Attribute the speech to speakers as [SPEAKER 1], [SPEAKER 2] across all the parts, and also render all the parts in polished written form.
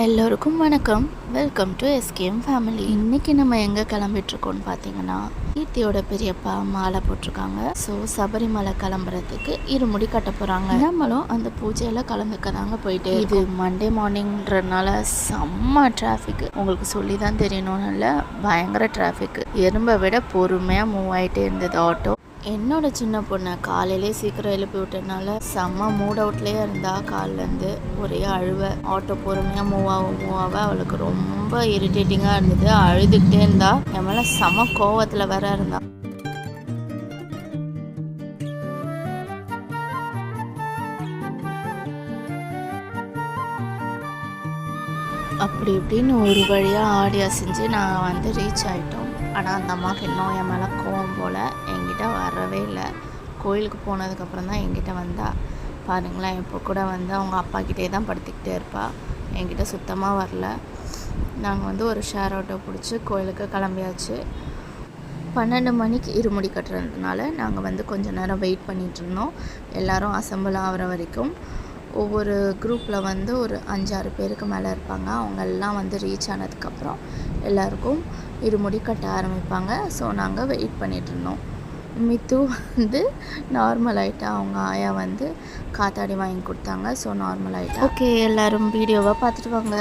[SPEAKER 1] எல்லோருக்கும் வணக்கம். Welcome to SKM family. இன்றைக்கி நம்ம எங்கே கிளம்பிட்டுருக்கோன்னு பார்த்தீங்கன்னா, கீர்த்தியோட பெரியப்பா மாலை போட்டிருக்காங்க. ஸோ சபரிமலை கிளம்புறதுக்கு இருமுடி கட்ட போகிறாங்க. நம்மளும் அந்த பூஜையில் கலந்துக்க தாங்க போயிட்டு. இது மண்டே மார்னிங்கிறதுனால செம்ம டிராஃபிக்கு. உங்களுக்கு சொல்லி தான் தெரியணும்னு இல்லை, பயங்கர டிராஃபிக்கு. எறும்பை விட பொறுமையாக மூவ் ஆகிட்டே இருந்தது ஆட்டோ. என்னோட சின்ன பொண்ணை காலையிலே சீக்கிரம் எழுப்பி விட்டதுனால செம்ம மூட் அவுட்லேயே இருந்தா. காலிலேருந்து ஒரே அழுவை. ஆட்டோ பொறுமையாக மூவ் ஆக அவளுக்கு ரொம்ப இரிட்டேட்டிங்காக இருந்தது. அழுதுகிட்டே இருந்தா. என் மேலே செம்ம கோவத்தில் வேற இருந்தா. அப்படி இப்படின்னு ஒரு வழியாக ஆடி அசைஞ்சு நாங்கள் வந்து ரீச் ஆகிட்டோம். ஆனால் அந்த அம்மாவுக்கு இன்னும் என் மேலே கோவம் போல் என்கிட்ட வரவே இல்லை. கோயிலுக்கு போனதுக்கப்புறம் தான் என்கிட்ட வந்தா. பாருங்களேன், இப்போ கூட வந்து அவங்க அப்பாக்கிட்டே தான் படுத்திக்கிட்டே இருப்பாள். என்கிட்ட சுத்தமாக வரல. நாங்கள் வந்து ஒரு ஷேர் ஆட்டோ பிடிச்சி கோயிலுக்கு கிளம்பியாச்சு. 12 மணிக்கு இருமுடி கட்டுறதுனால நாங்கள் வந்து கொஞ்சம் நேரம் வெயிட் பண்ணிகிட்டு இருந்தோம். எல்லோரும் அசம்பிள் ஆகிற வரைக்கும். ஒவ்வொரு குரூப்பில் வந்து ஒரு 5-6 பேருக்கு மேலே இருப்பாங்க. அவங்க எல்லாம் வந்து ரீச் ஆனதுக்கப்புறம் எல்லாருக்கும் இருமுடி கட்ட ஆரம்பிப்பாங்க. ஸோ நாங்கள் வெயிட் பண்ணிகிட்டு இருந்தோம். மித்து வந்து நார்மல் ஆகிட்டா. அவங்க ஆயா வந்து காத்தாடி வாங்கி கொடுத்தாங்க. ஸோ நார்மல் ஆகிட்டா. ஓகே, எல்லோரும் வீடியோவை பார்த்துட்டு வாங்க.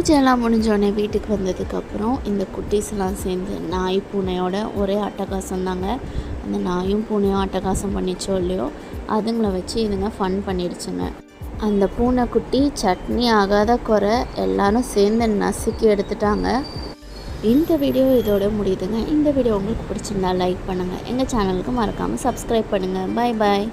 [SPEAKER 1] பூஜையெல்லாம் முடிஞ்சோடனே வீட்டுக்கு வந்ததுக்கப்புறம் இந்த குட்டீஸ்லாம் சேர்ந்து நாய் பூனையோட ஒரே அட்டகாசம் தாங்க. அந்த நாயும் பூனையும் அட்டகாசம் பண்ணிச்சோ இல்லையோ அதுங்களை வச்சு இதுங்க ஃபன் பண்ணிடுச்சுங்க. அந்த பூனைக்குட்டி சட்னி ஆகாத குறை எல்லாரும் சேர்ந்து நசுக்கி எடுத்துட்டாங்க. இந்த வீடியோ இதோட முடியுதுங்க. இந்த வீடியோ உங்களுக்கு பிடிச்சிருந்தா லைக் பண்ணுங்கள். எங்கள் சேனலுக்கு மறக்காமல் சப்ஸ்கிரைப் பண்ணுங்கள். பாய் பாய்.